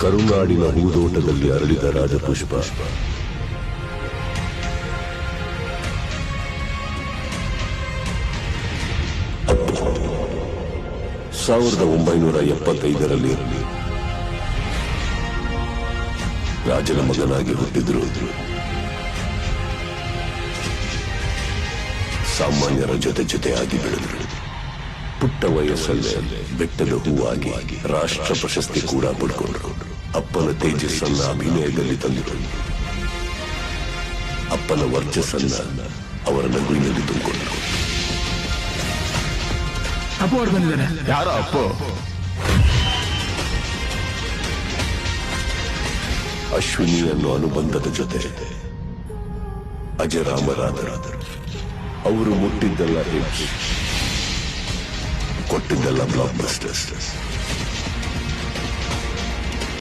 ಕರುನಾಡಿನ ಹೂದೋಟದಲ್ಲಿ ಅರಳಿದ ರಾಜಪುಷ್ಪ. 1975ರಲ್ಲಿ ರಾಜನ ಮಗನಾಗಿ ಹುಟ್ಟಿದ್ರು. ಸಾಮಾನ್ಯರ ಜೊತೆಯಾಗಿ ಬೆಳೆದರು. ಪುಟ್ಟ ವಯಸ್ಸಲ್ಲೇ ಬೆಟ್ಟದ ಹೂವಾಗಿ ರಾಷ್ಟ್ರ ಪ್ರಶಸ್ತಿ ಕೂಡ ಪಡ್ಕೊಂಡ್ರು. ಅಪ್ಪನ ತೇಜಸ್ಸನ್ನ ಅಭಿನಯದಲ್ಲಿ ತಂದರು. ಅಪ್ಪನ ವರ್ಚಸ್ಸನ್ನ ಅವರ ನಗುವಿನಲ್ಲಿ ತುಂಬಿಕೊಂಡರು. ಅಪ್ಪು ಅವ್ರು ಬಂದಿದ್ದಾರೆ. ಯಾರ ಅಪ್ಪು? ಅಶ್ವಿನಿ ಅನ್ನೋ ಅನುಬಂಧದ ಜೊತೆ ಅಜರಾಮರಾದರು. ಅವರು ಮುಟ್ಟಿದ್ದೆಲ್ಲ ಹಿಟ್ಸ್, ಕೊಟ್ಟಿದ್ದೆಲ್ಲ ಬ್ಲಾಕ್ ಬಸ್ಟರ್ಸ್.